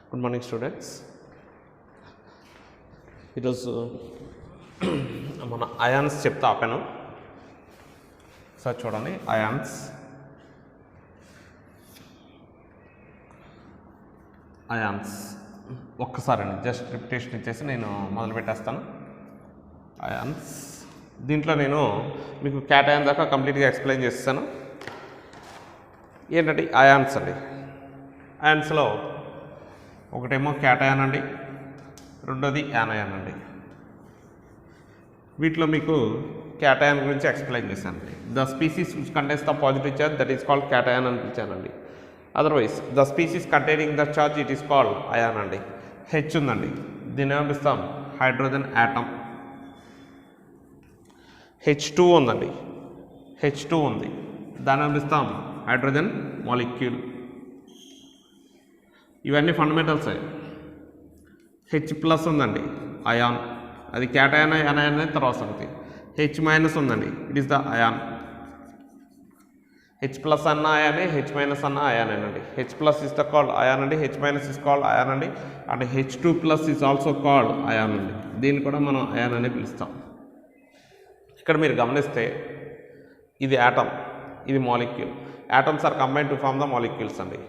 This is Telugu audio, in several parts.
Good morning students. ఈరోజు మన అయాన్స్ చెప్తా ఆపాను. సార్ చూడండి, అయాన్స్ ఒక్కసారి అండి జస్ట్ రిపిటేషన్ ఇచ్చేసి నేను మొదలు పెట్టేస్తాను. అయాన్స్ దీంట్లో నేను మీకు క్యాటయాన్ దాకా కంప్లీట్గా ఎక్స్ప్లెయిన్ చేస్తాను. ఏంటంటే అయాన్స్ అండి, అయాన్స్లో ఒకటేమో క్యాటయాన్ అండి, రెండోది యానయాన్ అండి. వీటిలో మీకు క్యాటయాన్ గురించి ఎక్స్ప్లెయిన్ చేశాను. The species which contains the positive charge that is called cation అని పిలిచానండి. Otherwise the species containing the charge it is called ion అండి. హెచ్ ఉందండి, దీన్ని ఏమనిపిస్తాం హైడ్రోజన్ యాటమ్. H2 ఉందండి, H2 ఉంది, దాన్ని ఏమనిపిస్తాం హైడ్రోజన్ మాలిక్యూల్. ఇవన్నీ ఫండమెంటల్స్. H+ ఉందండి, అయాన్, అది క్యాటయాన్ యానయాన్ అనేది తర్వాత సంగతి. H- ఉందండి, it is the ion. H+ అన్న అయానే, H- అన్న అయానేనండి. H+ is the called ion అండి, H- ఇస్ కాల్డ్ అయాన్ అండి, and H2+ is also called ion అండి. దీన్ని కూడా మనం అయాన్ అని పిలుస్తాం. ఇక్కడ మీరు గమనిస్తే ఇది యాటమ్, ఇది molecule. Atoms are combined to form the molecules అండి.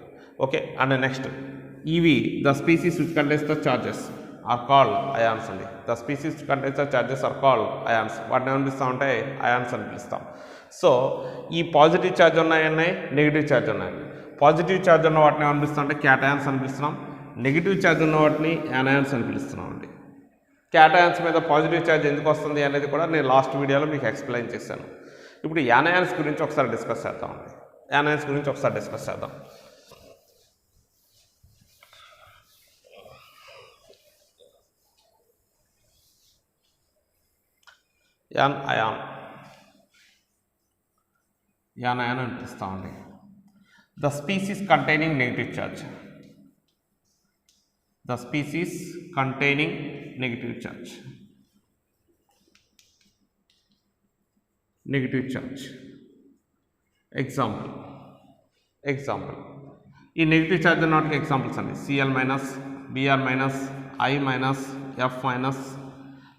ఓకే, అండ్ నెక్స్ట్ ఇవి the species which contains the charges are called ions అండి. The species which contains the charges are called ions. వాటిని ఏమనిపిస్తాం అంటే అయాన్స్ అని పిలుస్తాం. సో ఈ పాజిటివ్ ఛార్జ్ ఉన్నాయి, నెగిటివ్ ఛార్జ్ ఉన్నాయి. పాజిటివ్ ఛార్జ్ ఉన్న వాటిని ఏమనిపిస్తాం అంటే క్యాటయాన్స్ అని పిలుస్తున్నాం. నెగిటివ్ ఛార్జ్ ఉన్న వాటిని యానయాన్స్ అని పిలుస్తున్నాం అండి. క్యాటయాన్స్ మీద పాజిటివ్ ఛార్జ్ ఎందుకు వస్తుంది అనేది కూడా నేను లాస్ట్ వీడియోలో మీకు ఎక్స్ప్లెయిన్ చేశాను. ఇప్పుడు యానయాన్స్ గురించి ఒకసారి డిస్కస్ చేద్దాం అండి. యానయాన్స్ గురించి ఒకసారి డిస్కస్ చేద్దాం. యానయాన్ అని పిలుస్తామండి. The species containing negative charge. The species containing negative charge. Negative charge. Example. ఈ నెగిటివ్ ఛార్జ్ నాటికి ఎగ్జాంపుల్స్ అండి. Cl-, Br-, I-, F-.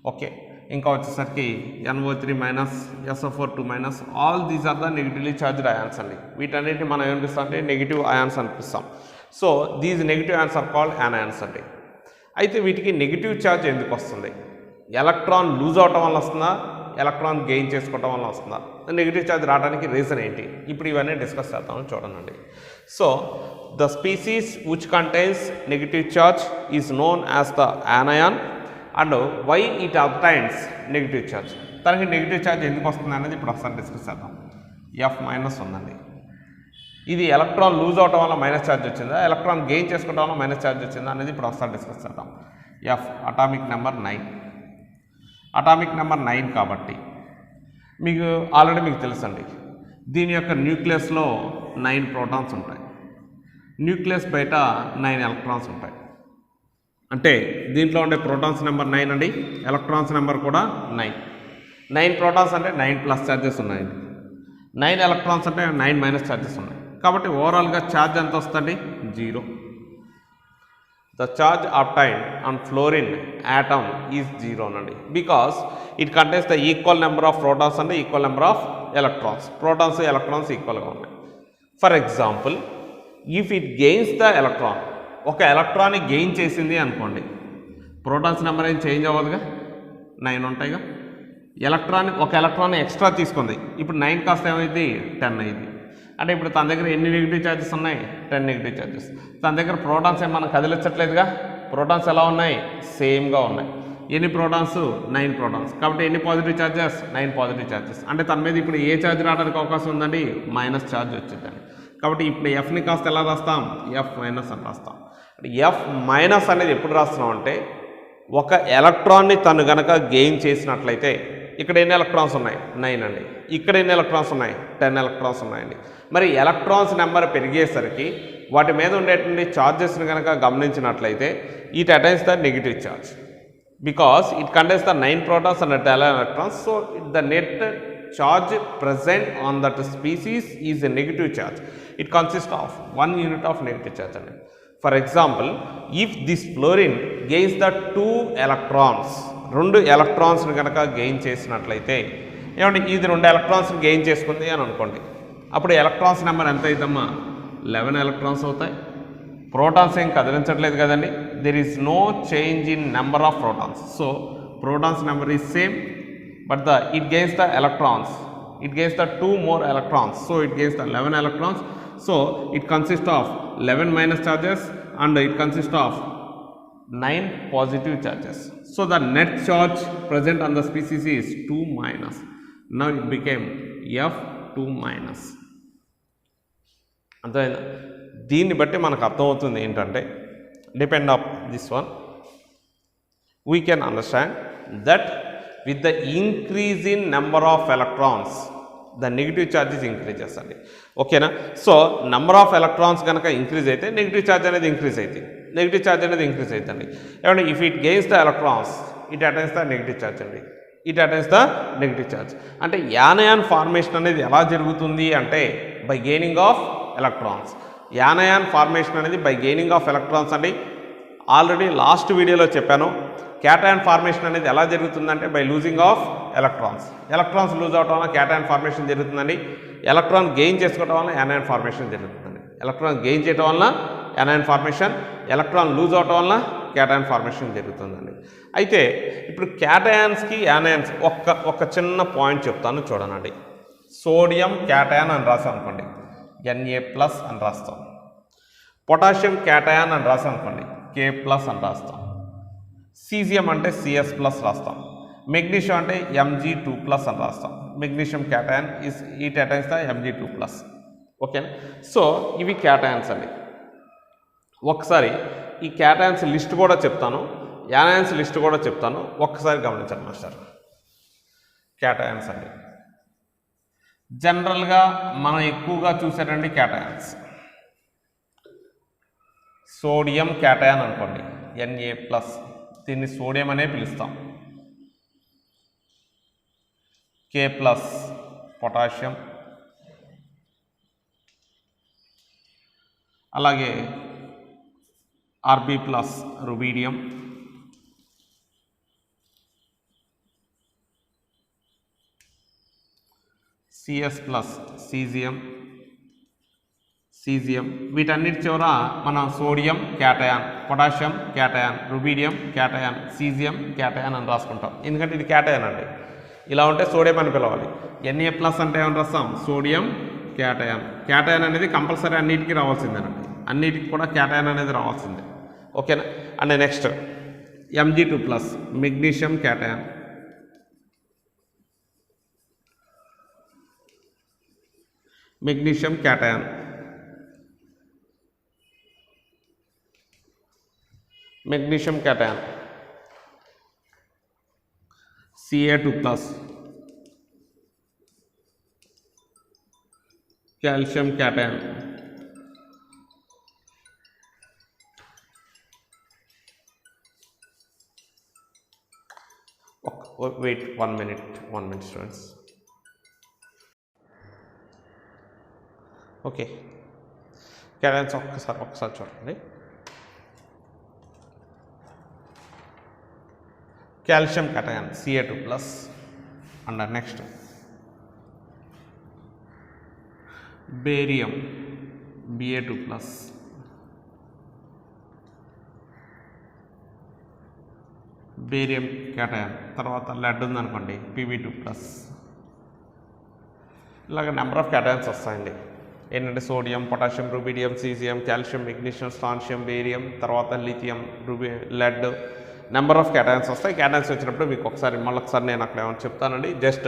Okay, ఇంకా వచ్చేసరికి NO3-, SO4-, all these are the negatively charged ions అండి. వీటన్నిటిని మనం ఏమనిపిస్తాం అంటే నెగిటివ్ అయాన్స్ అనిపిస్తాం. So these negative ions are called anions అండి. అయితే వీటికి నెగిటివ్ ఛార్జ్ ఎందుకు వస్తుంది? ఎలక్ట్రాన్ లూజ్ అవటం వల్ల వస్తుందా, ఎలక్ట్రాన్ గెయిన్ చేసుకోవటం వల్ల వస్తుందా? నెగిటివ్ ఛార్జ్ రావడానికి రీజన్ ఏంటి? ఇప్పుడు ఇవన్నీ డిస్కస్ చేద్దామని చూడండి. So the species which contains negative charge is known as the anion and why it obtains negative charge. తనకి నెగిటివ్ ఛార్జ్ ఎందుకు వస్తుంది అనేది ఇప్పుడు ఒకసారి డిస్కస్ చేద్దాం. F- ఉందండి, ఇది ఎలక్ట్రాన్ లూజ్ అవటం వల్ల మైనస్ ఛార్జ్ వచ్చిందా, ఎలక్ట్రాన్ గెయిన్ చేసుకోవడం వల్ల మైనస్ ఛార్జ్ వచ్చిందా అనేది ఇప్పుడు ఒకసారి డిస్కస్ చేద్దాం. F atomic number 9. Atomic number 9 కాబట్టి మీకు ఆల్రెడీ మీకు తెలుసండి, దీని యొక్క న్యూక్లియస్లో 9 ప్రోటాన్స్ ఉంటాయి, న్యూక్లియస్ బయట 9 ఎలక్ట్రాన్స్ ఉంటాయి. అంటే దీంట్లో ఉండే ప్రోటాన్స్ నెంబర్ 9 అండి, ఎలక్ట్రాన్స్ నెంబర్ కూడా 9. 9 ప్రోటాన్స్ అంటే 9+ ఛార్జెస్ ఉన్నాయండి, 9 ఎలక్ట్రాన్స్ అంటే 9- ఛార్జెస్ ఉన్నాయి. కాబట్టి ఓవరాల్గా ఛార్జ్ ఎంత వస్తుంది? 0. The charge obtained on fluorine atom is 0 అండి, because it contains the equal number of protons and equal number of electrons. Protons electrons ఈక్వల్గా ఉన్నాయి. For example, if it gains the electron, ఒక ఎలక్ట్రాన్ని గెయిన్ చేసింది అనుకోండి, ప్రోటాన్స్ నెంబర్ ఏం చేంజ్ అవ్వదుగా, 9 ఉంటాయిగా. ఒక ఎలక్ట్రాన్ ఎక్స్ట్రా తీసుకుంది, ఇప్పుడు 9 కాస్త ఏమైంది 10 అయింది. అంటే ఇప్పుడు తన దగ్గర ఎన్ని నెగిటివ్ ఛార్జెస్ ఉన్నాయి? 10 నెగిటివ్ ఛార్జెస్. తన దగ్గర ప్రోటాన్స్ ఏమన్నా కదిలించట్లేదుగా, ప్రోటాన్స్ ఎలా ఉన్నాయి? సేమ్గా ఉన్నాయి. ఎన్ని ప్రోటాన్స్? 9 ప్రోటాన్స్. కాబట్టి ఎన్ని పాజిటివ్ ఛార్జెస్? 9 positive charges. అంటే తన మీద ఇప్పుడు ఏ ఛార్జ్ రావడానికి అవకాశం ఉందండి? మైనస్ ఛార్జ్ వచ్చిందండి. కాబట్టి ఇప్పుడు Fని కాస్త ఎలా రాస్తాం? F- అని రాస్తాం. F- అనేది ఎప్పుడు రాస్తున్నాం అంటే, ఒక ఎలక్ట్రాన్ని తను గనక గెయిన్ చేసినట్లయితే, ఇక్కడ ఎన్ని ఎలక్ట్రాన్స్ ఉన్నాయి? 9 అండి. ఇక్కడ ఎన్ని ఎలక్ట్రాన్స్ ఉన్నాయి? 10 ఎలక్ట్రాన్స్ ఉన్నాయండి. మరి ఎలక్ట్రాన్స్ నెంబర్ పెరిగేసరికి వాటి మీద ఉండేటువంటి ఛార్జెస్ని కనుక గమనించినట్లయితే, it attains the negative charge because it contains the 9 protons and 10 electrons. So the net charge present on that species is a negative charge. It consists of 1 unit of negative charge. For example if this fluorine gains the 2 electrons, 2 ఎలక్ట్రాన్స్ని కనుక గెయిన్ చేసినట్లయితే ఏమంటే ఇది 2 ఎలక్ట్రాన్స్ని గెయిన్ చేసుకుంది అని అనుకోండి, అప్పుడు ఎలక్ట్రాన్స్ నెంబర్ ఎంత అవుతుందమ్మా? 11 ఎలక్ట్రాన్స్ అవుతాయి. ప్రోటాన్స్ ఏం కదిలించట్లేదు కదండి, there is no change in number of protons. So protons number is same, but it gains the electrons, it gains the 2 more electrons, so it gains the 11 electrons. So it consists of 11 minus charges and it consists of 9 positive charges. So the net charge present on the species is 2 minus. Now it became F2 minus. అర్థమైందా? దీన్ని బట్టి మనకు అర్థమవుతుంది ఏంటంటే, depend of this one we can understand that with the increase in number of electrons the negative charge is increases అండి. ఓకేనా? సో నెంబర్ ఆఫ్ ఎలక్ట్రాన్స్ కనుక ఇంక్రీజ్ అయితే నెగిటివ్ ఛార్జ్ అనేది ఇంక్రీజ్ అవుతుంది, నెగిటివ్ ఛార్జ్ అనేది ఇంక్రీజ్ అవుతుంది. ఏమంటే if it gains the electrons it attains the negative charge అండి, it attains the negative charge. అంటే యానయాన్ ఫార్మేషన్ అనేది ఎలా జరుగుతుంది అంటే by gaining of electrons. Anion formation అనేది బై గెయినింగ్ ఆఫ్ ఎలక్ట్రాన్స్ అండి. ఆల్రెడీ లాస్ట్ వీడియోలో చెప్పాను. క్యాటయాన్ ఫార్మేషన్ అనేది ఎలా జరుగుతుందంటే by losing of electrons. Electrons loose అవడం వల్ల క్యాటయాన్ ఫార్మేషన్ జరుగుతుందండి. ఎలక్ట్రాన్ గెయిన్ చేసుకోవడం వల్ల యానయాన్ ఫార్మేషన్ జరుగుతుందండి. ఎలక్ట్రాన్ గెయిన్ చేయడం వల్ల యానయాన్ ఫార్మేషన్, ఎలక్ట్రాన్ లూజ్ అవడం వల్ల క్యాటయాన్ ఫార్మేషన్ జరుగుతుందండి. అయితే ఇప్పుడు క్యాటయాన్స్కి యానయాన్స్ ఒక చిన్న పాయింట్ చెప్తాను చూడనండి. సోడియం క్యాటయాన్ అని రాసాం అనుకోండి, Na+ అని రాస్తాం. పొటాషియం క్యాటయాన్ అని రాసాం అనుకోండి, K+ అని రాస్తాం. సీజియం అంటే Cs+ రాస్తాం. మెగ్నీషియం అంటే Mg2+ అని రాస్తాం. Magnesium cation it attains the Mg2+. ఓకేనా? సో ఇవి క్యాటయాన్స్ అండి. ఒకసారి ఈ క్యాటయాన్స్ లిస్ట్ కూడా చెప్తాను, యానయాన్స్ లిస్ట్ కూడా చెప్తాను, ఒక్కసారి గమనించండి మాస్టర్. క్యాటయాన్స్ అండి జనరల్గా మనం ఎక్కువగా చూసేటండి క్యాటయాన్స్. సోడియం క్యాటయాన్ అనుకోండి, Na+, దీన్ని సోడియం అనే పిలుస్తాం. K+ పొటాషియం, అలాగే Rb+ రుబీడియం, Cs+ సీజియం. వీటన్నిటి చివర మనం sodium cation, potassium cation, rubidium cation, caesium cation అని రాసుకుంటాం. ఎందుకంటే ఇది క్యాటయాన్ అండి. ఇలా ఉంటే సోడియం అని పిలవాలి. Na+ అంటే ఏమని రాస్తాం? Sodium cation. క్యాటయాన్ అనేది కంపల్సరీ అన్నిటికీ రావాల్సిందేనండి, అన్నిటికి కూడా క్యాటయాన్ అనేది రావాల్సిందే. ఓకేనా? And next Mg2+, magnesium cation. Magnesium cation, magnesium cation, Ca2+, calcium cation, wait 1 minute students. Okay, cations ఒక్కసారి చూడండి. Calcium cation Ca2+, and next barium Ba2+, barium cation. తర్వాత లెడ్ ఉందనుకోండి, Pb2+. ఇలాగ నెంబర్ ఆఫ్ క్యాటయాన్స్ వస్తాయండి. ఏంటంటే sodium, potassium, rubidium, caesium, calcium, magnesium, strontium, barium, తర్వాత lithium, lead, number of cations వస్తాయి. క్యాటయాన్స్ వచ్చినప్పుడు మీకు మళ్ళొకసారి నేను అక్కడ ఏమైనా చెప్తానండి. జస్ట్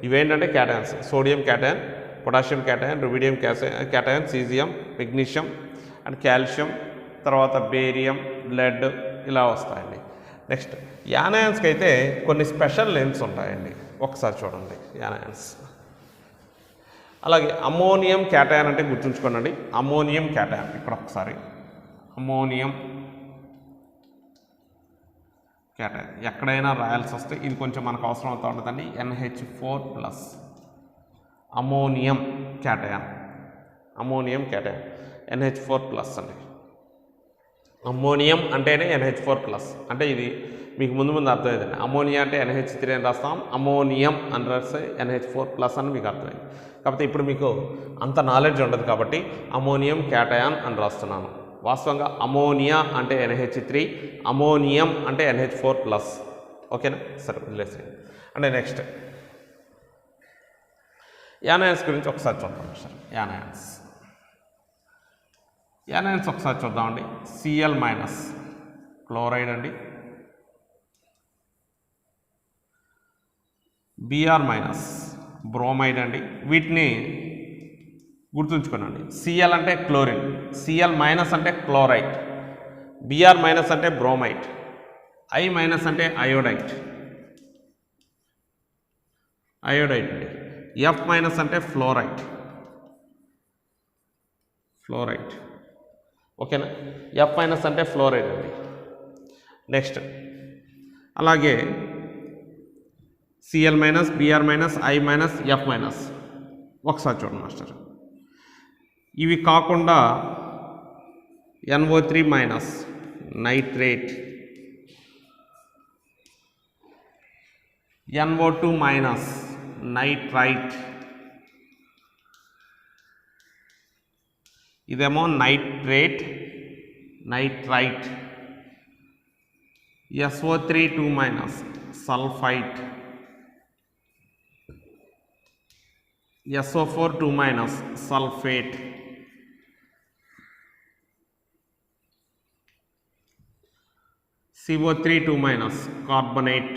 ఇవేంటంటే cations: sodium cation, potassium cation, rubidium cation, caesium, magnesium and calcium, తర్వాత బేరియం, లెడ్, ఇలా వస్తాయండి. నెక్స్ట్ యానయాన్స్కి అయితే కొన్ని స్పెషల్ నేమ్స్ ఉంటాయండి. ఒకసారి చూడండి యానయాన్స్. అలాగే అమోనియం క్యాటయాన్ అంటే గుర్తుంచుకోండి. అమోనియం క్యాటయాన్ ఇక్కడ ఒకసారి అమోనియం క్యాటయాన్ ఎక్కడైనా రాయాల్సి వస్తే ఇది కొంచెం మనకు అవసరం అవుతూ ఉంటుందండి. NH4+, ammonium cation, ammonium cation NH4+ అండి. అమ్మోనియం అంటేనే NH4+, అంటే ఇది మీకు ముందు అర్థమైందండి. అమ్మోనియా అంటే NH3 అని రాస్తాం, అమ్మోనియం అని రాస్తే NH4+ అని మీకు అర్థమైంది. కాకపోతే ఇప్పుడు మీకు అంత నాలెడ్జ్ ఉండదు కాబట్టి అమ్మోనియం క్యాటయాన్ అని రాస్తున్నాను. వాస్తవంగా అమోనియా అంటే NH3, అమోనియం అంటే NH4+. ఓకేనా? సరే వదిలేసేయండి. అంటే నెక్స్ట్ యానయాన్స్ గురించి ఒకసారి చూద్దాం సార్. యానయాన్స్ ఒకసారి చూద్దామండి. Cl- క్లోరైడ్ అండి, Br- బ్రోమైడ్ అండి. వీటిని గుర్తుంచుకోనండి. Cl అంటే క్లోరిన్, Cl- అంటే క్లోరైడ్, Br- అంటే బ్రోమైడ్, I- అంటే అయోడైట్ అండి, F- అంటే ఫ్లోరైడ్. ఓకేనా? F- అంటే ఫ్లోరైడ్ అండి. నెక్స్ట్ అలాగే Cl-, Br-, I-, F-. ఒకసారి చూడండి మాస్టర్. ఇవి కాకుండా NO3- నైట్రేట్, NO2- నైట్రైట్, ఇదేమో nitrate, nitrite, SO3- sulphite, SO4- sulphate, CO3- carbonate,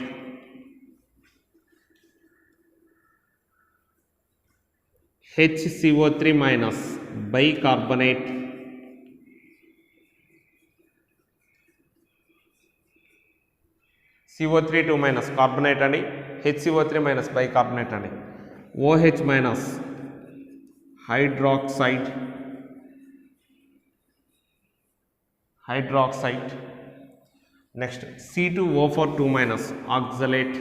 HCO3- bicarbonate, CO3- carbonate అండి, HCO3- బైకార్బనేట్ అండి, OH- hydroxide, next C2O4- oxalate,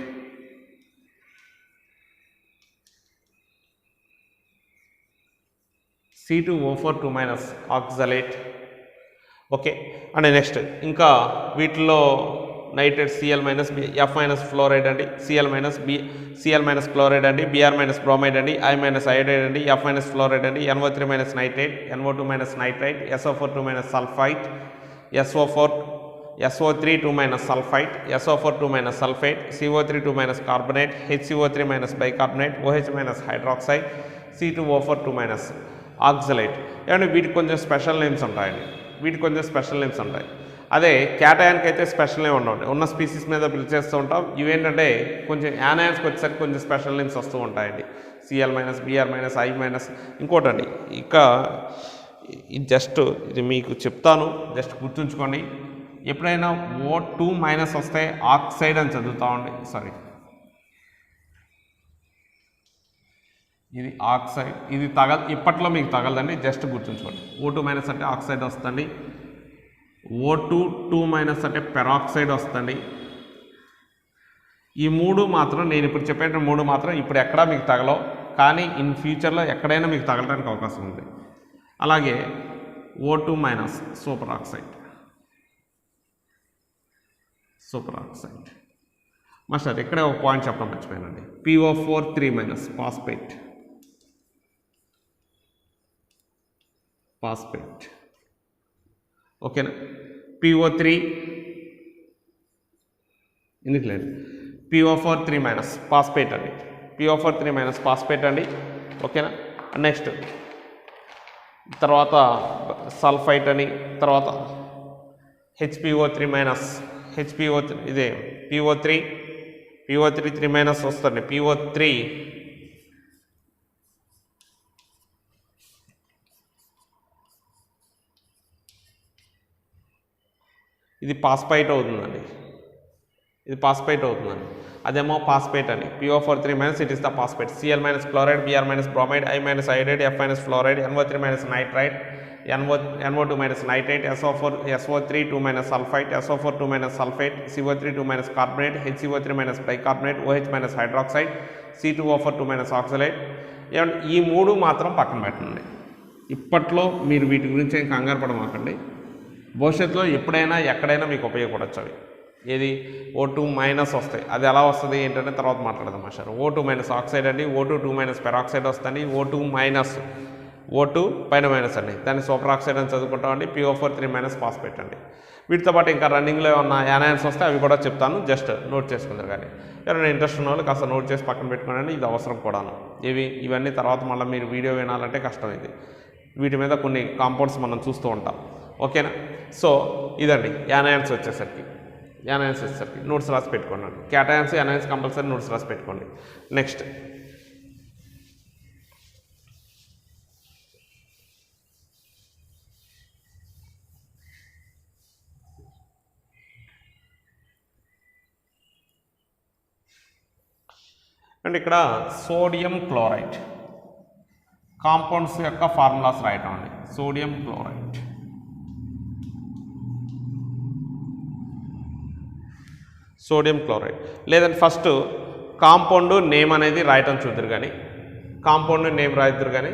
C2O4- oxalate. Okay. And next ఇంకా వీటిలో నైట్రేట్ Cl- F- ఫ్లోరైడ్ అండి, Cl- క్లోరైడ్ అండి, Br- బ్రోమైడ్ అండి, I- అయోడైడ్ అండి, F- ఫ్లోరైడ్ అండి, NO3- nitrate, NO2- nitrite, SO4- sulphite, SO3- sulphite, SO4- sulphate, CO3- carbonate, HCO3- bicarbonate, OH- hydroxide, C2O4- oxalate. ఏమంటే వీటికి కొంచెం స్పెషల్ నేమ్స్ ఉంటాయండి, అదే క్యాటయాన్కి అయితే స్పెషల్ నేమ్ ఉండవు, ఉన్న స్పీసీస్ మీద పిలిచేస్తూ ఉంటాం. ఇవేంటంటే కొంచెం యానయాన్స్కి వచ్చేసరికి కొంచెం స్పెషల్ నేమ్స్ వస్తూ ఉంటాయండి. Cl-, Br-, I-. ఇంకోటండి, ఇక ఇది మీకు చెప్తాను, జస్ట్ గుర్తుంచుకోండి. ఎప్పుడైనా O2- వస్తే ఆక్సైడ్ అని చదువుతామండి. సారీ, ఇది ఆక్సైడ్, ఇది ఇప్పట్లో మీకు తగలదండి, జస్ట్ గుర్తుంచుకోండి. O2- అంటే ఆక్సైడ్ వస్తుంది, O2- అంటే పెరాక్సైడ్ వస్తుంది. ఈ మూడు మాత్రం, నేను ఇప్పుడు చెప్పేట మూడు మాత్రం ఇప్పుడు ఎక్కడా మీకు తగలవు, కానీ ఇన్ ఫ్యూచర్లో ఎక్కడైనా మీకు తగలడానికి అవకాశం ఉంది. అలాగే O2- సూపర్ ఆక్సైడ్. మాస్టర్ ఇక్కడే ఒక పాయింట్ చెప్పడం మర్చిపోయానండి. PO4- phosphate. ఓకేనా? PO3 ఎందుకు లేదు, PO4- ఫాస్ఫేట్ అండి, PO4- ఫాస్ఫేట్ అండి. ఓకేనా? నెక్స్ట్ తర్వాత సల్ఫైట్ అని, తర్వాత HPO3- ఇదే PO3- వస్తుంది. PO3 ఇది పాస్పైట్ అవుతుందండి, అదేమో పాస్పేట్ అని. PO4- it is the phosphate. Cl- chloride, Br- bromide, I- iodide, F- fluoride, NO3- nitrite, NO2- nitrite, SO3- sulphite, SO4- sulphate, CO3- carbonate, HCO3- bicarbonate, OH- hydroxide, C2O4- oxalate. ఈ మూడు మాత్రం పక్కన పెట్టండి. ఇప్పట్లో మీరు వీటి గురించి ఏం కంగారు పడమాకండి, భవిష్యత్తులో ఎప్పుడైనా ఎక్కడైనా మీకు ఉపయోగపడవచ్చు అవి. ఏది O2 మైనస్ వస్తాయి, అది ఎలా వస్తుంది ఏంటంటే తర్వాత మాట్లాడదాం మాస్టర్. O2 మైనస్ ఆక్సైడ్ అండి, O2 2 మైనస్ పెరాక్సైడ్ వస్తుంది, O2 మైనస్ O2 పైన మైనస్ అండి, దాన్ని సూపర్ ఆక్సైడ్ అని చదువుకుంటామండి. PO4 3 మైనస్ ఫాస్ఫేట్ అండి. వీటితో పాటు ఇంకా రన్నింగ్లో ఉన్న యానైన్స్ వస్తే అవి కూడా చెప్తాను, జస్ట్ నోట్ చేసుకుంటారు. కానీ ఎవరైనా ఇంట్రెస్ట్ ఉన్న వాళ్ళు కాస్త నోట్ చేసి పక్కన పెట్టుకోండి, ఇది అవసరం కూడాను. ఇవన్నీ తర్వాత మళ్ళీ మీరు వీడియో వినాలంటే కష్టం. ఇది వీటి మీద కొన్ని కాంపౌండ్స్ మనం చూస్తూ ఉంటాం. ఓకేనా? సో ఇదండి యానైన్స్ వచ్చేసరికి. నోట్స్ రాసి పెట్టుకోండి. క్యాటయాన్స్ యానైన్స్ కంపల్సరీ నోట్స్ రాసి పెట్టుకోండి. నెక్స్ట్ అండ్ ఇక్కడ సోడియం క్లోరైడ్ కాంపౌండ్స్ యొక్క ఫార్ములాస్ రాయటం అండి. సోడియం క్లోరైడ్, లేదంటే ఫస్ట్ కాంపౌండ్ నేమ్ అనేది రాయటం చూద్దరు కానీ, కాంపౌండ్ నేమ్ రాయిద్దరు కానీ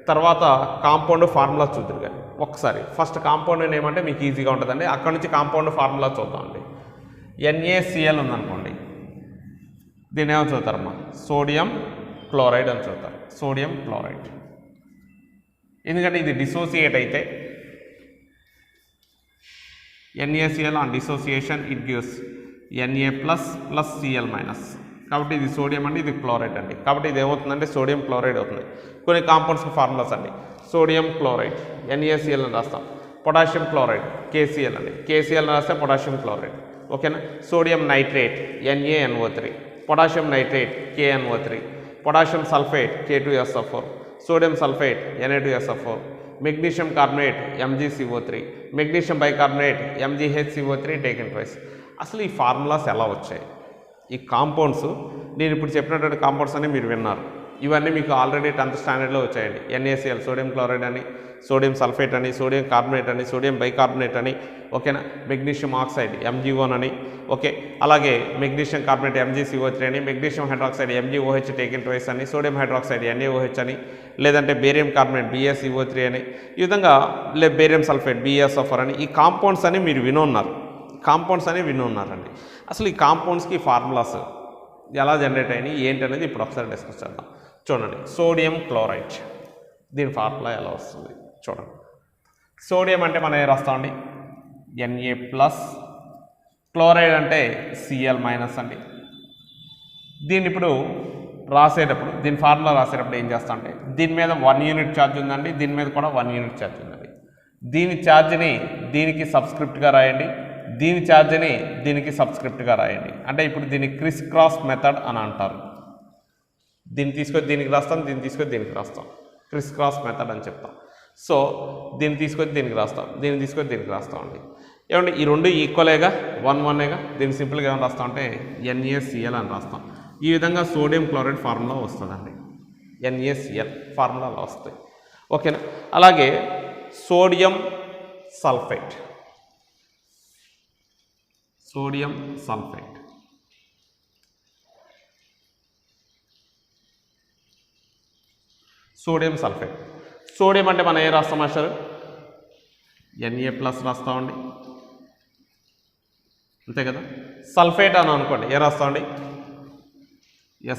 తర్వాత కాంపౌండ్ ఫార్ములా చూద్దరు కానీ. ఒకసారి ఫస్ట్ కాంపౌండ్ నేమ్ అంటే మీకు ఈజీగా ఉంటుందండి. అక్కడ నుంచి కాంపౌండ్ ఫార్ములా చూద్దామండి. NaCl ఉందనుకోండి, దీన్ని ఏమో చదువుతారమ్మా, సోడియం క్లోరైడ్ అని చదువుతారు. సోడియం క్లోరైడ్ ఎందుకంటే ఇది డిసోసియేట్ అయితే NaCl on dissociation it gives Na plus Cl minus. కాబట్టి ఇది సోడియం అండి, ఇది క్లోరైడ్ అండి. కాబట్టి ఇది ఏమవుతుందంటే సోడియం క్లోరైడ్ అవుతుంది. కొన్ని కాంపౌండ్స్కి ఫార్ములాస్ అండి. సోడియం క్లోరైడ్ NaCl అని రాస్తాం. పొటాషియం క్లోరైడ్ KCl అండి, KCl రాస్తే పొటాషియం క్లోరైడ్. ఓకేనా? Sodium nitrate NaNO3, potassium nitrate KNO3, potassium sulphate K2SO4, sodium sulphate Na2SO4, magnesium carbonate MgCO3, magnesium bicarbonate MgHCO3 taken twice. అసలు ఈ ఫార్ములాస్ ఎలా వచ్చాయి? ఈ కాంపౌండ్స్ నేను ఇప్పుడు చెప్పినటువంటి కాంపౌండ్స్ అని మీరు విన్నారు. ఇవన్నీ మీకు ఆల్రెడీ 10th స్టాండర్డ్లో వచ్చాయండి. NaCl సోడియం క్లోరైడ్ అని, సోడియం సల్ఫేట్ అని, సోడియం కార్బోనేట్ అని, సోడియం బైకార్బోనేట్ అని. ఓకేనా? మెగ్నీషియం ఆక్సైడ్ MgO అని. ఓకే, అలాగే మెగ్నీషియం కార్బోనేట్ MgCO3 అని, magnesium hydroxide MgOH taken twice అని, సోడియం హైడ్రాక్సైడ్ NaOH అని, లేదంటే బేరియం కార్బోనేట్ BaCO3 అని, ఈ విధంగా బేరియం సల్ఫేట్ BaSO4 అని. ఈ కాంపౌండ్స్ అని మీరు వినున్నారండి. అసలు ఈ కాంపౌండ్స్కి ఫార్ములాస్ ఎలా జనరేట్ అయినాయి ఏంటనేది ఇప్పుడు ఒకసారి డిస్కస్ చేద్దాం. చూడండి, సోడియం క్లోరైడ్ దీని ఫార్ములా ఎలా వస్తుంది చూడండి. సోడియం అంటే మనం ఏం రాస్తామండి, Na ప్లస్, క్లోరైడ్ అంటే Cl మైనస్ అండి. దీన్ని ఇప్పుడు రాసేటప్పుడు, దీని ఫార్ములా రాసేటప్పుడు ఏం చేస్తా అంటే, దీని మీద 1 యూనిట్ ఛార్జ్ ఉందండి, దీని మీద కూడా 1 యూనిట్ ఛార్జ్ ఉందండి. దీని ఛార్జ్ని దీనికి సబ్స్క్రిప్ట్గా రాయండి, దీని ఛార్జ్ని దీనికి సబ్స్క్రిప్ట్గా రాయండి. అంటే ఇప్పుడు దీన్ని క్రిస్ క్రాస్ మెథడ్ అని అంటారు. దీన్ని తీసుకొని దీనికి రాస్తాం, దీన్ని తీసుకొని దీనికి రాస్తాం, క్రిస్ క్రాస్ మెథడ్ అని చెప్తాం. సో దీన్ని తీసుకొని దీనికి రాస్తాం, దీన్ని తీసుకొని దీనికి రాస్తాం అండి. ఏమంటే ఈ రెండు ఈక్వలేగా 1-1ఏగా. దీన్ని సింపుల్గా ఏమైనా రాస్తాం అంటే NaCl అని రాస్తాం. ఈ విధంగా సోడియం క్లోరైడ్ ఫార్ములా వస్తుందండి. NaCl ఫార్ములా అలా వస్తాయి. ఓకేనా? అలాగే sodium sulphate, sodium sulphate sodium అంటే మనం ఏం రాస్తాం మాస్టర్, Na ప్లస్ రాస్తామండి, అంతే కదా. సల్ఫేట్ అని అనుకోండి, ఏ రాస్తామండి,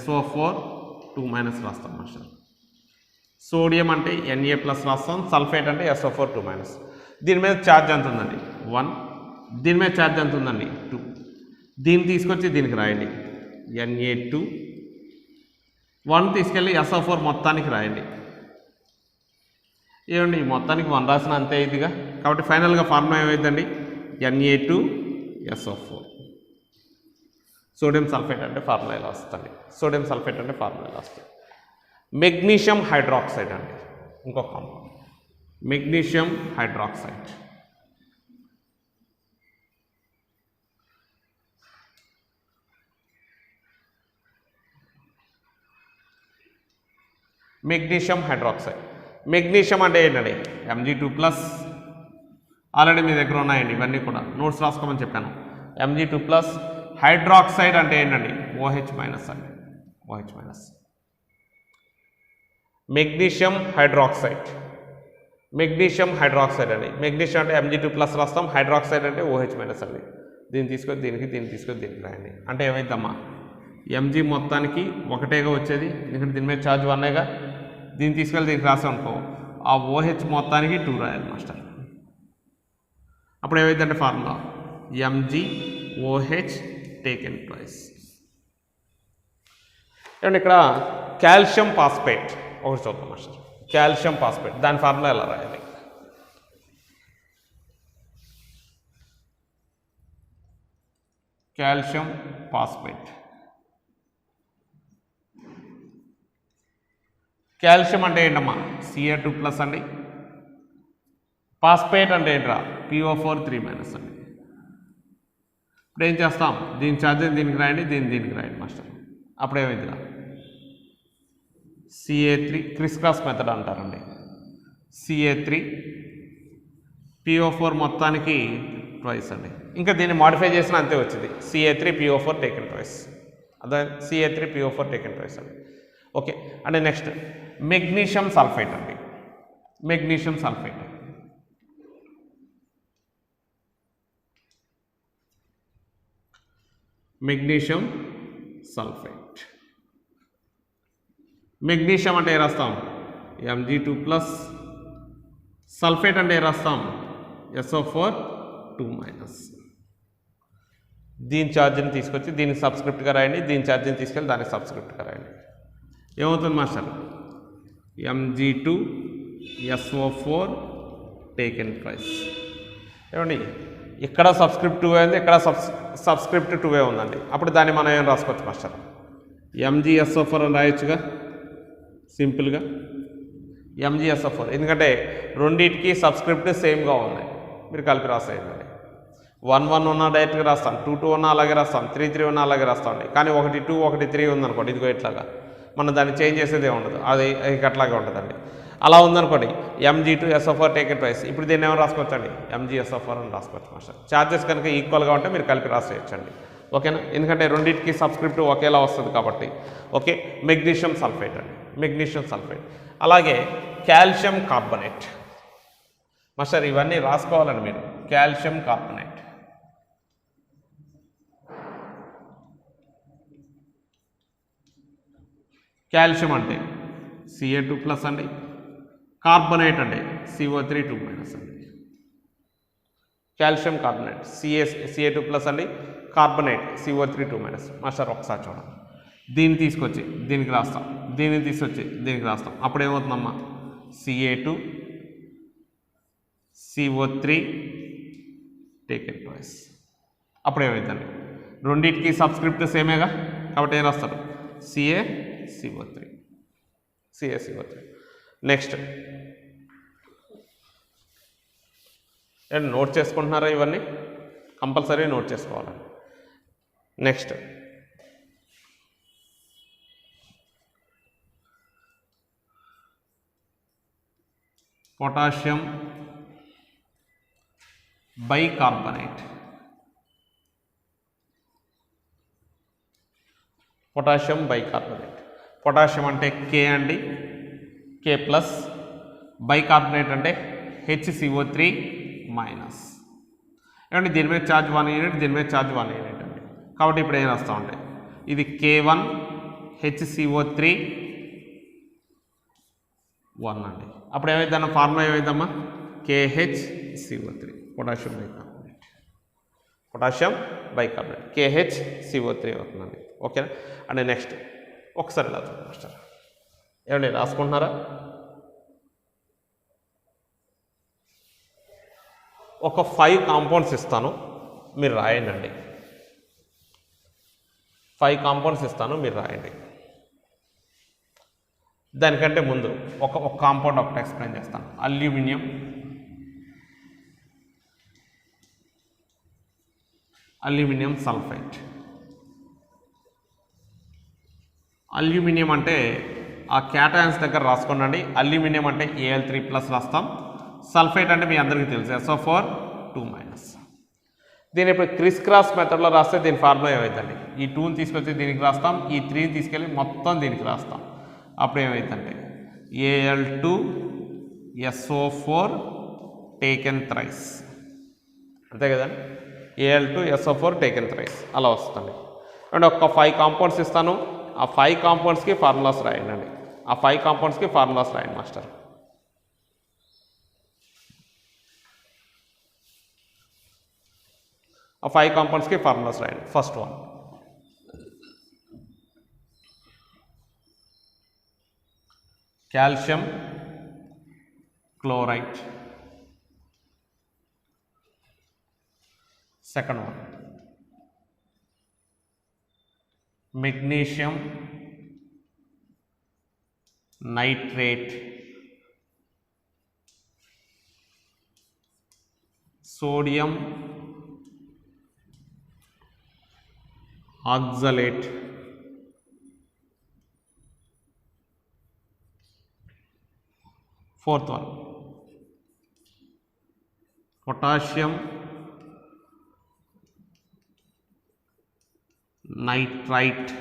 SO4 2- రాస్తాం మాస్టర్. సోడియం అంటే Na ప్లస్ రాస్తాం, సల్ఫేట్ అంటే SO4 2-. దీని మీద ఛార్జ్ ఎంత ఉందండి, 1. దీని మీద ఛార్జ్ ఎంత ఉందండి, 2. దీన్ని తీసుకొచ్చి దీనికి రాయండి, Na2. 1 తీసుకెళ్ళి SO4 మొత్తానికి రాయండి. ఏమండి మొత్తానికి 1 రాసిన అంతే ఇదిగా. కాబట్టి ఫైనల్గా ఫార్ములా ఏమైందండి, Na2SO4. సోడియం సల్ఫేట్ అంటే ఫార్ములా ఇలా వస్తుంది. మెగ్నీషియం హైడ్రాక్సైడ్ అండి, ఇంకొక కాంపౌండ్, మెగ్నీషియం హైడ్రాక్సైడ్. మెగ్నీషియం అంటే ఏంటండి, Mg2+. ఆల్రెడీ మీ దగ్గర ఉన్నాయండి ఇవన్నీ కూడా, నోట్స్ రాసుకోమని చెప్పాను. Mg2+. హైడ్రాక్సైడ్ అంటే ఏంటండి, OH- అండి, OH-. Magnesium hydroxide, magnesium hydroxide అండి. మెగ్నీషియం అంటే Mg2+ రాస్తాం, హైడ్రాక్సైడ్ అంటే OH- అండి. దీన్ని తీసుకొని దీన్ని తీసుకొని దీనికి రాయండి. అంటే ఏమైందమ్మా, Mg మొత్తానికి ఒకటేగా వచ్చేది, ఎందుకంటే దీని మీద ఛార్జ్ 1గా. దీన్ని తీసుకెళ్ళి దీనికి రాసాం అనుకో, ఆ OH మొత్తానికి 2 రాయాలి మాస్టర్. అప్పుడు ఏమైందంటే ఫార్ములా MgOH taken twice. ఏమంటే ఇక్కడ కాల్షియం ఫాస్ఫేట్ ఒకటి చూద్దాం మాస్టర్. కాల్షియం ఫాస్ఫేట్ దాని ఫార్ములా ఎలా రాయాలి? కాల్షియం ఫాస్ఫేట్, కాల్షియం అంటే ఏంటమ్మా Ca2+ అండి. ఫాస్ఫేట్ అంటే ఏంట్రా PO4 3- అండి. ఇప్పుడు ఏం చేస్తాం, దీని ఛార్జ్ దీనికి రాయండి, దీనికి రాయండి మాస్టర్. అప్పుడు ఏమైందిరా Ca3 క్రిస్ క్రాస్ మెథడ్ అంటారండి. Ca3 PO4 మొత్తానికి ట్వైస్ అండి. ఇంకా దీన్ని మాడిఫై చేసిన అంతే వచ్చింది, Ca3 PO4 taken twice. అదే Ca3 PO4 taken twice అండి. ఓకే. అంటే నెక్స్ట్ మెగ్నీషియం సల్ఫేట్ అండి. Magnesium sulphate, magnesium sulphate. Magnesium అంటే ఏ రాస్తాం Mg2+, సల్ఫేట్ అంటే ఏ రాస్తాం SO4 2-. దీని ఛార్జ్ని తీసుకొచ్చి దీనికి సబ్స్క్రిప్ట్గా రాయండి, దీని ఛార్జ్ని తీసుకెళ్ళి దానికి సబ్స్క్రిప్ట్గా రాయండి. ఏమవుతుంది మాస్టర్, Mg2SO4 taken twice. ఏమండి ఇక్కడ సబ్స్క్రిప్ట్ 2 ఉంది, ఇక్కడ సబ్స్క్రిప్ట్ 2 ఉందండి. అప్పుడు దాన్ని మనం ఏం రాసుకోవచ్చు మాస్టర్, MgSO4 అని రాయొచ్చుగా సింపుల్గా. MgSO4 ఎందుకంటే రెండింటికి సబ్స్క్రిప్ట్ సేమ్గా ఉన్నాయి, మీరు కలిపి రాసేయండి. 1 ఉన్నా డైరెక్ట్గా రాస్తాం, 2 ఉన్నా అలాగే రాస్తాం, 3 ఉన్నా అలాగే రాస్తామండి. కానీ 1 2 1 3 ఉందనుకోండి, ఇదిగో ఇట్లాగా మనం దాన్ని చేంజ్ చేసేదే ఉండదు, అది అట్లాగే ఉంటుందండి. అలా ఉందనుకోండి Mg2SO4 taken twice. ఇప్పుడు దీన్ని ఏమైనా రాసుకోవచ్చండి, MgSO4 అని రాసుకోవచ్చు మాస్టర్. ఛార్జెస్ కనుక ఈక్వల్గా ఉంటే మీరు కలిపి రాసేయచ్చండి. ఓకేనా, ఎందుకంటే రెండింటికి సబ్స్క్రిప్ట్ ఒకేలా వస్తుంది కాబట్టి. ఓకే. మెగ్నీషియం సల్ఫేట్ అండి, మెగ్నీషియం సల్ఫేట్. అలాగే కాల్షియం కార్బోనేట్ మాస్టర్, ఇవన్నీ రాసుకోవాలండి మీరు. కాల్షియం కార్బోనేట్, కాల్షియం అంటే Ca2+ అండి, కార్బోనేట్ అంటే CO3 2- అండి. కాల్షియం కార్బోనేట్ Ca2+ అండి, కార్బోనేట్ CO3 2-. మాస్టర్ ఒకసారి చూడండి, దీన్ని తీసుకొచ్చి దీనికి రాస్తాం, దీన్ని తీసుకొచ్చి దీనికి రాస్తాం. అప్పుడు ఏమవుతుందమ్మా Ca2 CO3 taken twice. అప్పుడు ఏమవుతుందండి, రెండింటికి సబ్స్క్రిప్ట్ సేమేగా కాబట్టి ఏం రాస్తారు CaCO3. నెక్స్ట్ నోట్ చేసుకుంటున్నారా? ఇవన్నీ కంపల్సరీ నోట్ చేసుకోవాలండి. Next potassium bicarbonate. Potassium bicarbonate, potassium అంటే K అండి, K+, బైకార్బోనేట్ అంటే HCO3-. ఏమంటే దీని మీద ఛార్జ్ 1 యూనిట్, దీని మీద ఛార్జ్ 1 యూనిట్ అండి. కాబట్టి ఇప్పుడు ఏం రాస్తామంటే ఇది K1 HCO3 1 అండి. అప్పుడు ఏమైందన్న ఫార్ములా ఏమైందమ్మా KHCO3, potassium bicarbonate. Potassium bicarbonate KHCO3 అవుతుందండి. ఓకేనా. అండ్ నెక్స్ట్ ఒకసారి ఇలా చూడండి మాస్టర్, ఏమండి రాసుకుంటున్నారా? ఒక 5 కాంపౌండ్స్ ఇస్తాను, మీరు రాయండి. 5 కాంపౌండ్స్ ఇస్తాను, మీరు రాయండి. దానికంటే ముందు ఒక కాంపౌండ్ ఒకటి ఎక్స్ప్లెయిన్ చేస్తాను. Aluminium sulphite. అల్యూమినియం అంటే ఆ క్యాటయాన్స్ దగ్గర రాసుకోండి. అల్యూమినియం అంటే Al3+ రాస్తాం. సల్ఫేట్ అంటే మీ అందరికీ తెలుసు SO4 2-. దీని ఇప్పుడు క్రిస్ క్రాస్ మెథడ్లో రాస్తే దీని ఫార్ములా ఏమవుతుందండి, ఈ 2ని తీసుకొచ్చి దీనికి రాస్తాం, ఈ 3ని తీసుకెళ్ళి మొత్తం దీనికి రాస్తాం. అప్పుడు ఏమవుతుందంటే Al2 SO4 టేకెన్ థ్రైస్, అంతే కదండి. Al2 SO4 టేకెన్ థ్రైస్ అలా వస్తుంది. అండ్ ఒక 5 కాంపౌండ్స్ ఇస్తాను, ఆ 5 కాంపౌండ్స్కి ఫార్ములాస్ రాయండి. ఆ 5 కాంపౌండ్స్కి ఫార్ములాస్ రాయండి మాస్టర్. ఆ 5 కాంపౌండ్స్కి ఫార్ములాస్ రాయండి. First one calcium chloride, second one magnesium nitrate, sodium oxalate, fourth one potassium nitrite,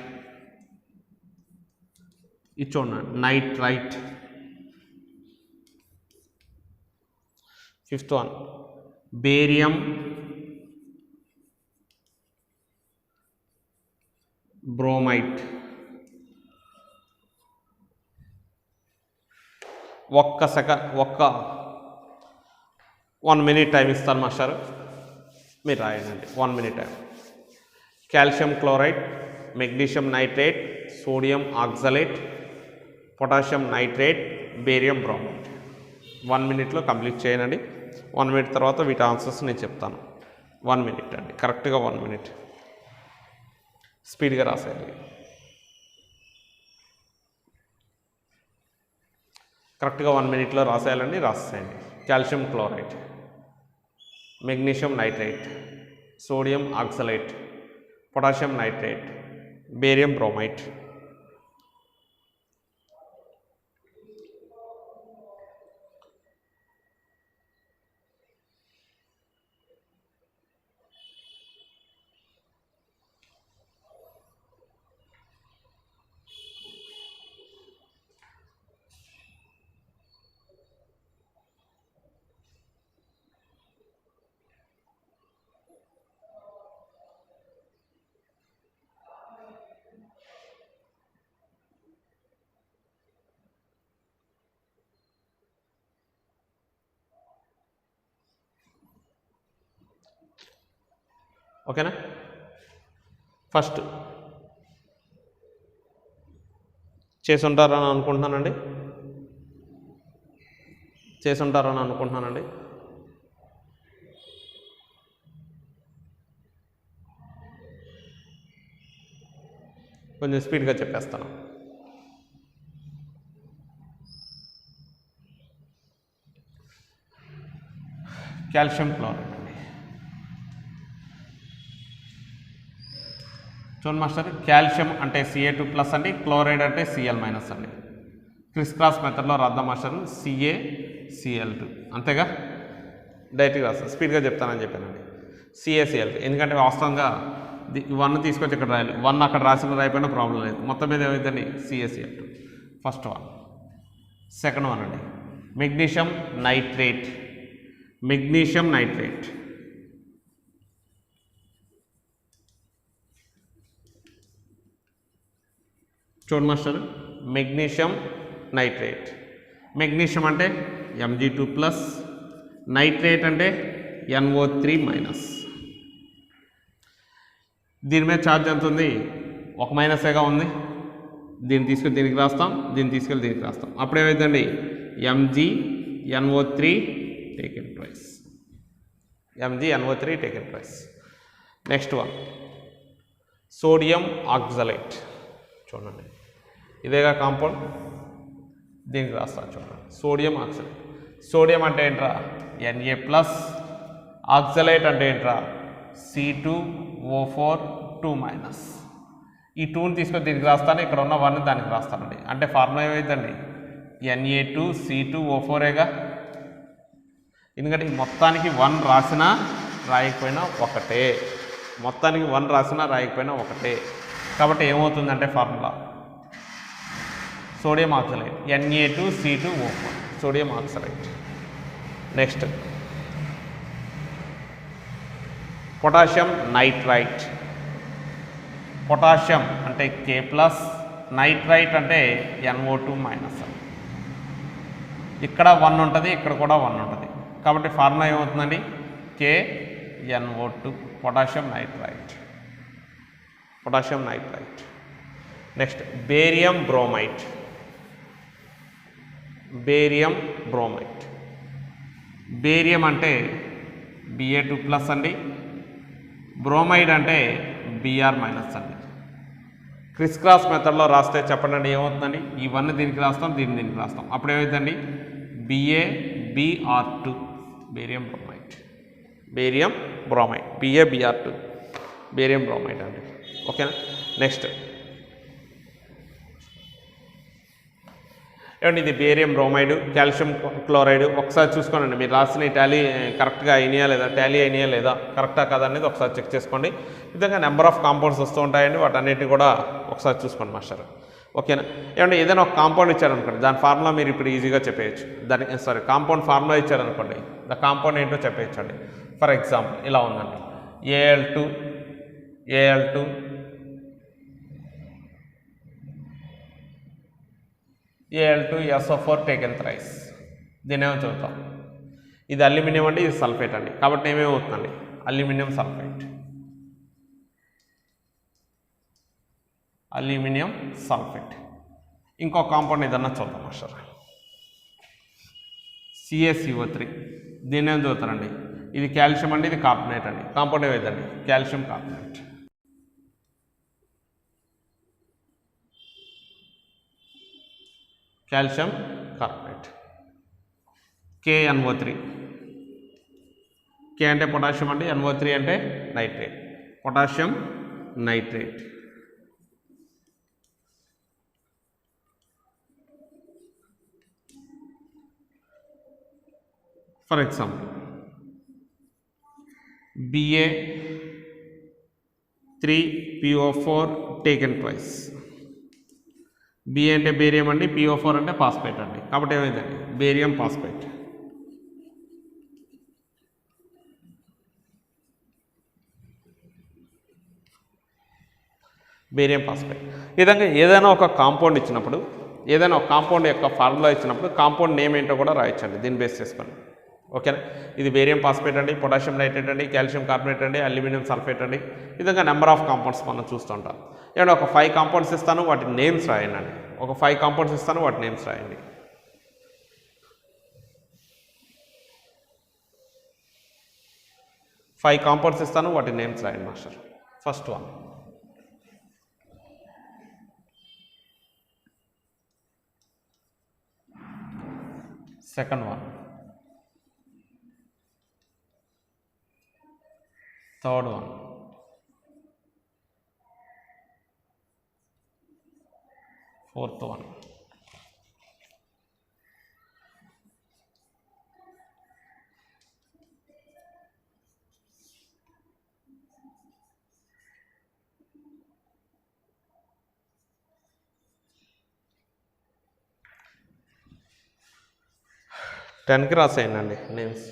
ఇది చూడండి nitrite. Fifth one barium bromide. ఒక్క 1 minute టైం ఇస్తాను మాస్టర్, మీరు రాయండి. 1 minute time. Calcium chloride, magnesium nitrate, sodium oxalate, potassium nitrate, barium bromide. 1 minute complete చేయనండి. 1 minute తర్వాత వీటి ఆన్సర్స్ నేను చెప్తాను. 1 minute అండి, కరెక్ట్గా 1 minute. స్పీడ్గా రాసేయాలి, కరెక్ట్గా 1 minute రాసేయాలండి. రాసేయండి. Calcium chloride, magnesium nitrate, sodium oxalate, potassium nitrate, barium bromite. ఓకేనా? ఫస్ట్ చేసుంటారని అనుకుంటున్నానండి. కొంచెం స్పీడ్గా చెప్పేస్తాను. కాల్షియం క్లోరైడ్ అండి. చూడండి మాస్టర్, కాల్షియం అంటే Ca2+ అండి, క్లోరైడ్ అంటే Cl- అండి. క్రిస్ క్రాస్ మెథడ్లో రాద్దాం మాస్టర్. CaCl2 అంతేగా, డైరెక్ట్గా రాస్తాను. స్పీడ్గా చెప్తానని చెప్పానండి. CaCl2 ఎందుకంటే వాస్తవంగా 1 తీసుకొచ్చి ఇక్కడ రాయాలి. 1 అక్కడ రాసిన రాయిపోయినా ప్రాబ్లం లేదు. మొత్తం మీద ఏమైందండి CaCl2. First one. Second one అండి మెగ్నీషియం నైట్రేట్. చూడండి మాస్టర్, మెగ్నీషియం నైట్రేట్. మెగ్నీషియం అంటే Mg2+, నైట్రేట్ అంటే NO3-. దీని మీద ఛార్జ్ ఎంత ఉంది? 1- ఉంది. దీన్ని తీసుకెళ్ళి దీనికి రాస్తాం, దీన్ని తీసుకెళ్ళి దీనికి రాస్తాం. అప్పుడు ఏమైందండి MgNO3 taken twice. Next one sodium oxalate. చూడండి ఇదేగా కాంపౌండ్, దీనికి రాస్తాను. చూడండి సోడియం ఆక్సలేట్. సోడియం అంటే ఏంట్రా Na+, ఆక్సలేట్ అంటే ఏంట్రా C2O4 2-. ఈ 2ని తీసుకొని దీనికి రాస్తాను, ఇక్కడ ఉన్న 1 దానికి రాస్తానండి. అంటే ఫార్ములా ఏమైందండి Na2C2O4గా. ఎందుకంటే మొత్తానికి 1 రాసినా రాయకపోయినా ఒకటే. కాబట్టి ఏమవుతుందంటే formula sodium oxalate Na2C2O4. Sodium oxalate. Next potassium nitrite. Potassium అంటే K+, నైట్రైట్ అంటే NO2-. ఇక్కడ 1 ఉంటుంది, ఇక్కడ కూడా 1 ఉంటుంది. కాబట్టి ఫార్ములా ఏమవుతుందండి? KNO2, potassium nitrite. Potassium nitrite. Next barium bromide. Barium bromide. Barium అంటే Ba2+ అండి, బ్రోమైడ్ అంటే Br- అండి. క్రిస్ క్రాస్ మెథడ్లో రాస్తే చెప్పండి ఏమవుతుందండి? ఈ 1 దీనికి రాస్తాం, దీనికి రాస్తాం, అప్పుడు ఏమవుతుందండి? BaBr2, barium bromide. Barium bromide, BaBr2, barium bromide అండి. ఓకేనా? నెక్స్ట్ ఏమండి ఇది బేరియం బ్రోమైడ్, కాల్షియం క్లోరైడ్. ఒకసారి చూసుకోండి, మీరు రాసిన టాలీ కరెక్ట్గా అయినాయా లేదా, టాలీ అయినాయా లేదా, కరెక్టా కదా అనేది ఒకసారి చెక్ చేసుకోండి. విధంగా నెంబర్ ఆఫ్ కాంపౌండ్స్ వస్తూ ఉంటాయండి, వాటన్నిటిని కూడా ఒకసారి చూసుకోండి మాస్టర్. ఓకేనా? ఏమంటే ఏదైనా ఒక కాంపౌండ్ ఇచ్చారనుకోండి, దాని ఫార్ములా మీరు ఇప్పుడు ఈజీగా చెప్పేయచ్చు. కాంపౌండ్ ఫార్ములా ఇచ్చారనుకోండి, ద కాంపౌండ్ ఏంటో చెప్పేయచ్చండి. ఫర్ ఎగ్జాంపుల్ ఇలా ఉందండి, Al2 SO4 టేకెన్ థ్రైస్. దీని ఏమో చదువుతాం. ఇది అల్యూమినియం అండి, ఇది సల్ఫేట్ అండి. కాబట్టి ఏమేమవుతుందండి? Aluminium sulphate. Aluminium sulphate. ఇంకో కాంపౌండ్ ఏదన్నా చూద్దాం మాస్టర్. CaCO3. దీన్ని ఏం చదువుతారండి? ఇది కాల్షియం అండి, ఇది కార్బోనేట్ అండి. కాంపౌండ్ ఏమైందండి? Calcium carbonate. Calcium carbonate. KNO3. K అంటే పొటాషియం అండి, NO3 అంటే nitrate. Potassium nitrate. For example Ba3PO4 taken twice. Ba అంటే బేరియం అండి, PO4 అంటే ఫాస్ఫేట్ అండి. కాబట్టి ఏమైందండి? Barium phosphate. Barium phosphate. ఈ విధంగా ఏదైనా ఒక కాంపౌండ్ ఇచ్చినప్పుడు, ఏదైనా ఒక కాంపౌండ్ యొక్క ఫార్ములా ఇచ్చినప్పుడు కాంపౌండ్ నేమ్ ఏంటో కూడా రాయొచ్చండి, దీన్ని బేస్ చేసుకొని. ఓకేనా? ఇది బేరియం ఫాస్ఫేట్ అండి, పొటాషియం నైట్రేట్ అండి, కాల్షియం కార్బోనేట్ అండి, అల్యూమినియం సల్ఫేట్ అండి. ఈ విధంగా నెంబర్ ఆఫ్ కాంపౌండ్స్ మనం చూస్తుంటాం. ఏమంటే ఒక 5 కాంపౌండ్స్ ఇస్తాను, వాటి నేమ్స్ రాయండి అండి. ఒక 5 కాంపౌండ్స్ ఇస్తాను, వాటి నేమ్స్ రాయండి. ఫైవ్ కాంపౌండ్స్ ఇస్తాను, వాటి నేమ్స్ రాయండి master. First one, second one, third one, fourth one, టెన్కి రాసేయండి నేమ్స్.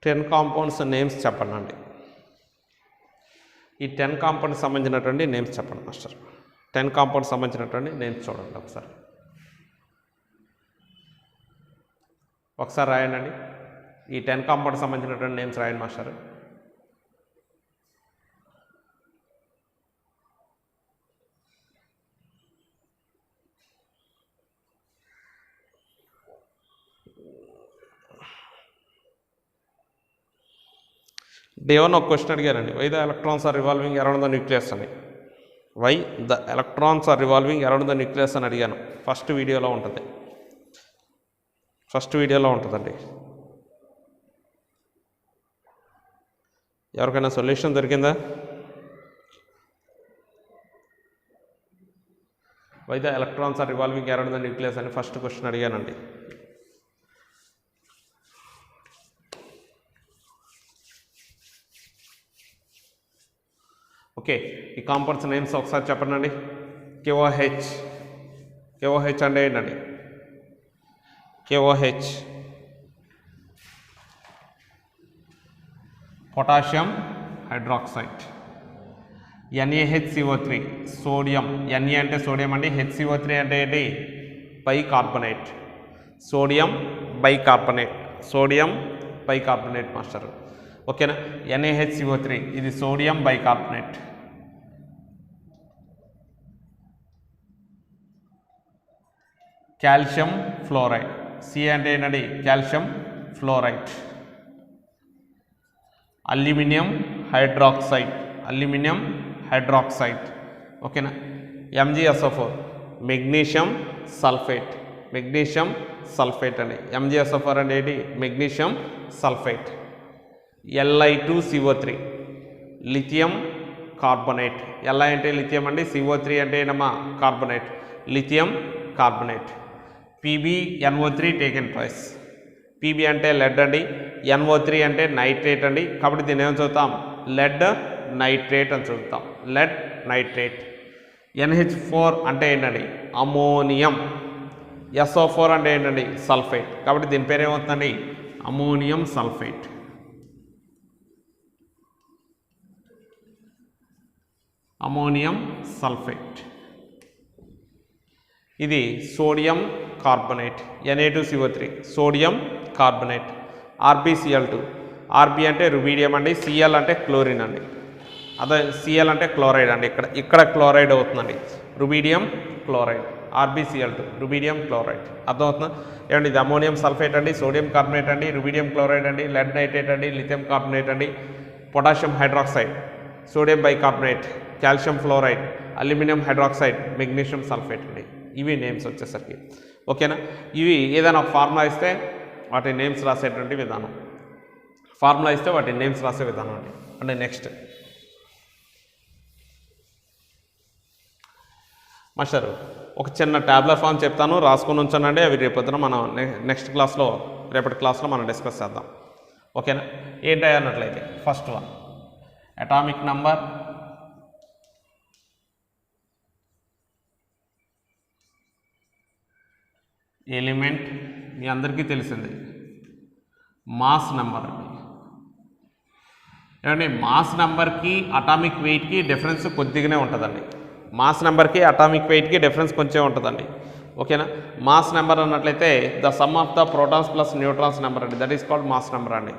టెన్ కాంపౌండ్స్ నేమ్స్ చెప్పండి. ఈ 10 కాంపౌండ్స్ సంబంధించినటువంటి నేమ్స్ చెప్పండి మాస్టర్. 10 కాంపౌండ్స్ సంబంధించినటువంటి నేమ్స్ చూడండి ఒకసారి రాయండి. ఈ 10 కాంపౌండ్ సంబంధించినటువంటి నేమ్స్ రాయండి మాస్టర్. D1 ఒక క్వశ్చన్ అడిగారండి, why the electrons are revolving around the nucleus అని. Why the electrons are revolving around the nucleus అని అడిగాను. ఫస్ట్ వీడియోలో ఉంటుందండి. ఎవరికైనా సొల్యూషన్ దొరికిందా? Why the electrons are revolving around the nucleus అని ఫస్ట్ క్వశ్చన్ అడిగానండి. ఓకే, ఈ కాంపౌండ్స్ నేమ్స్ ఒకసారి చెప్పండి. KOH అంటే ఏంటండి? KOH potassium hydroxide. NaHCO3 sodium. Na అంటే సోడియం అండి, HCO3 అంటే ఏంటి? బైకార్బోనేట్. Sodium bicarbonate master. ఓకేనా? NaHCO3 ఇది sodium bicarbonate. Calcium fluoride. Ca అంటే ఏంటండి? Calcium fluoride. Aluminium hydroxide. ఓకేనా? MgSO4 మెగ్నీషియం సల్ఫేట్ అండి. MgSO4 అంటే ఏంటి? Magnesium sulphate. Li2CO3 lithium carbonate. Li అంటే లిథియం అండి, CO3 అంటే ఏంటమ్మా? Carbonate, lithium carbonate. PbNO3 taken twice. Pb అంటే లెడ్ అండి, NO3 అంటే నైట్రేట్ అండి. కాబట్టి దీన్ని ఏమని చదువుతాం? లెడ్ నైట్రేట్ అని చదువుతాం. Lead nitrate. NH4 అంటే ఏంటండి? అమోనియం. SO4 అంటే ఏంటండి? సల్ఫేట్. కాబట్టి దీని పేరు ఏమవుతుందండి? Ammonium sulphate. ఇది sodium carbonate. Na2CO3 sodium carbonate. RbCl2. Rb అంటే రుబీడియం అండి, Cl అంటే క్లోరిన్ అండి. అదే Cl అంటే క్లోరైడ్ అండి. ఇక్కడ క్లోరైడ్ అవుతుందండి, rubidium chloride. RbCl2 rubidium chloride. అర్థమవుతుందా? ఏమండి? ఇది అమోనియం సల్ఫేట్ అండి, సోడియం కార్బోనేట్ అండి, రుబీడియం క్లోరైడ్ అండి, లెడ్ నైట్రేట్ అండి, లిథియం కార్బోనేట్ అండి, potassium hydroxide, sodium bicarbonate, calcium fluoride, aluminium hydroxide, magnesium sulphate అండి. ఇవి నేమ్స్ వచ్చేసరికి. ఓకేనా? ఇవి ఏదైనా ఒక ఫార్ములా ఇస్తే వాటి నేమ్స్ రాసేటువంటి విధానం. అండి. అంటే నెక్స్ట్ మాస్టర్ ఒక చిన్న ట్యాబ్లెట్ ఫామ్ చెప్తాను, రాసుకొని ఉంచానండి. అవి రేపొద్దున మనం రేపటి క్లాస్లో మనం డిస్కస్ చేద్దాం. ఓకేనా? ఏంటి అన్నట్లయితే first one atomic number, element మీ అందరికీ తెలిసింది, మాస్ నెంబర్ అండి. ఏమండి? మాస్ నెంబర్కి అటామిక్ వెయిట్కి డిఫరెన్స్ కొద్దిగానే ఉంటుందండి. మాస్ నెంబర్కి అటామిక్ వెయిట్కి డిఫరెన్స్ కొంచెం ఉంటుందండి. ఓకేనా? మాస్ నెంబర్ అన్నట్లయితే the sum of the protons plus neutrons number అండి, that is called mass number అండి.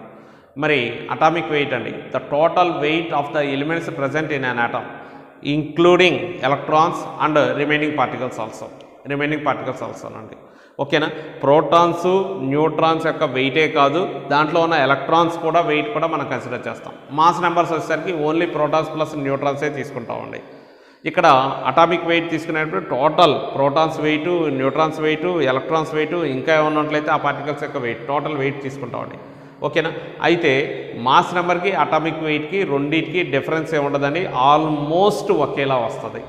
మరి అటామిక్ వెయిట్ అండి, the total weight of the elements present in an atom including electrons and remaining particles also అండి. ఓకేనా? ప్రోటాన్స్ న్యూట్రాన్స్ యొక్క వెయిటే కాదు, దాంట్లో ఉన్న ఎలక్ట్రాన్స్ కూడా వెయిట్ కూడా మనం కన్సిడర్ చేస్తాం. మాస్ నెంబర్స్ వచ్చేసరికి ఓన్లీ ప్రోటాన్స్ ప్లస్ న్యూట్రాన్సే తీసుకుంటామండి. ఇక్కడ అటామిక్ వెయిట్ తీసుకునేటప్పుడు total protons weight, neutrons weight, electrons weight, ఇంకా ఏమన్నట్లయితే ఆ పార్టికల్స్ యొక్క వెయిట్, టోటల్ వెయిట్ తీసుకుంటామండి. ఓకేనా? అయితే మాస్ నెంబర్కి అటామిక్ వెయిట్కి రెండింటికి డిఫరెన్స్ ఏముండదండి, ఆల్మోస్ట్ ఒకేలా వస్తుంది,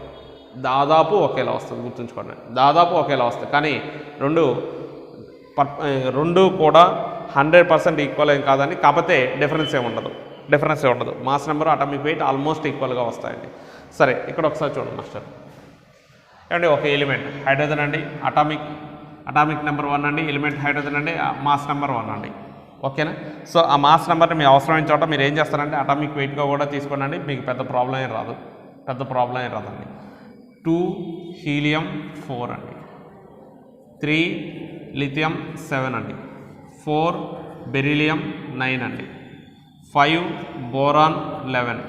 దాదాపు ఒకేలా వస్తుంది. గుర్తుంచుకోండి, దాదాపు ఒకేలా వస్తుంది. కానీ రెండు కూడా 100% ఈక్వల్ ఏం కాదండి. కాకపోతే డిఫరెన్స్ ఏ ఉండదు. Mass number atomic weight almost ఈక్వల్గా వస్తాయండి. సరే, ఇక్కడ ఒకసారి చూడండి మాస్టర్. ఏమండి? ఒక ఎలిమెంట్ హైడ్రోజన్ అండి, అటామిక్ నెంబర్ 1 అండి, ఎలిమెంట్ హైడ్రోజన్ అండి, మాస్ నెంబర్ 1 అండి. ఓకేనా? సో ఆ మాస్ నెంబర్ని మీ అవసరమైన చోట మీరు ఏం చేస్తారంటే అటామిక్ వెయిట్గా కూడా తీసుకోండి, మీకు పెద్ద ప్రాబ్లం ఏం రాదండి. 2 హీలియం 4 అండి, 3 లిథియం 7 అండి, 4 బెరిలియం 9 అండి. 5 boron 11.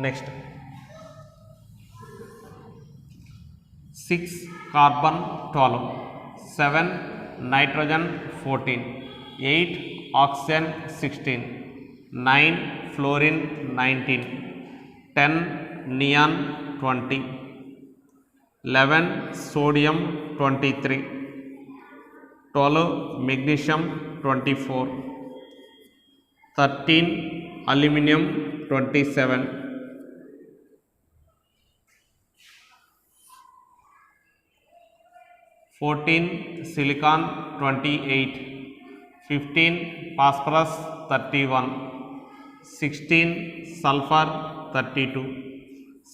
Next 6 carbon 12, 7 nitrogen 14, 8 oxygen 16, 9 fluorine 19, 10 neon 20, 11 sodium 23, 12 magnesium 24, 13 aluminium 27, 14 silicon 28, 15 phosphorus 31, 16 sulphur 32,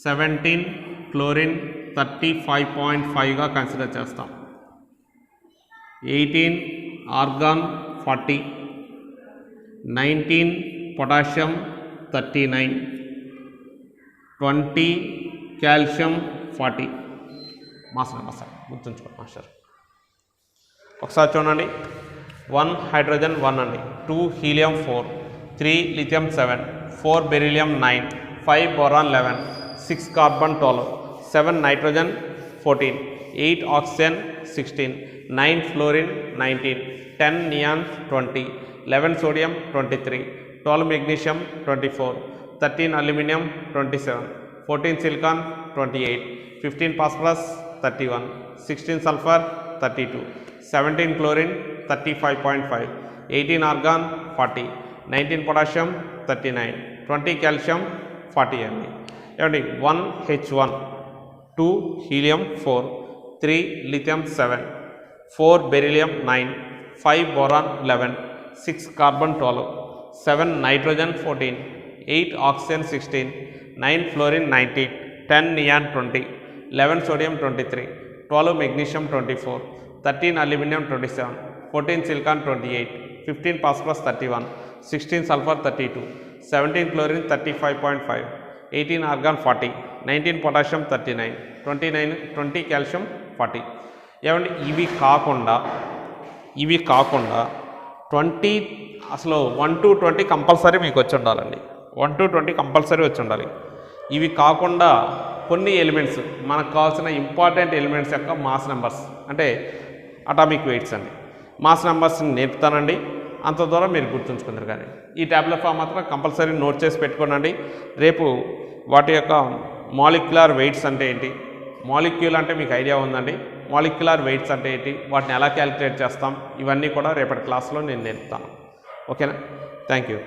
17 chlorine 35.5గా కన్సిడర్ చేస్తాం, 18 argon 40, 19 potassium 39, 20 calcium 40. Mass numbers గుర్తుంచుకోండి మాస్టర్. ఒకసారి చూడండి. 1 హైడ్రోజన్ 1 అండి, 2 helium 4, 3 lithium 7, 4 beryllium 9, 5 boron 11, 6 carbon 12, 7 nitrogen 14, 8 oxygen 16, 9 fluorine 19, 10 neon 20, 11 sodium 23, 12 magnesium 24, 13 aluminium 27, 14 silicon 28, 15 phosphorus 31, 16 sulphur 32, 17 chlorine 35.5, 18 argon 40, 19 potassium 39, 20 calcium 40 అండి. ఏమండి 1 H1, 2 helium 4, 3 lithium 7, 4 beryllium 9, 5 boron 11, 6 carbon 12, 7 nitrogen 14, 8 oxygen 16, 9 fluorine 19, 10 neon 20, 11 sodium 23, 12 magnesium 24, 13 aluminium 27, 14 silicon 28, 15 phosphorus 31, 16 sulphur 32, 17 chlorine 35.5, 18 argon 40, 19 potassium 39, 20 calcium 40. ఏమండి ఇవి కాకుండా 20 అసలు 1 to 20 కంపల్సరీ మీకు వచ్చి ఉండాలండి. 1 to 20 కంపల్సరీ వచ్చి ఉండాలి. ఇవి కాకుండా కొన్ని ఎలిమెంట్స్ మనకు కావాల్సిన ఇంపార్టెంట్ ఎలిమెంట్స్ యొక్క మాస్ నెంబర్స్ అంటే అటామిక్ వెయిట్స్ అండి. మాస్ నెంబర్స్ని నేర్పుతానండి, అంత దూరం మీరు గుర్తుంచుకుందరు. కానీ ఈ ట్యాబ్లెట్ ఫామ్ మాత్రం కంపల్సరీ నోట్ చేసి పెట్టుకోనండి. రేపు వాటి యొక్క మాలిక్యులర్ వెయిట్స్ అంటే ఏంటి, మాలిక్యూల్ అంటే మీకు ఐడియా ఉందండి, మాలిక్యులర్ వెయిట్స్ అంటే ఏంటి, వాటిని ఎలా క్యాలిక్యులేట్ చేస్తాం, ఇవన్నీ కూడా రేపటి క్లాస్లో నేను నేర్పుతాను. ఓకేనా? Thank you.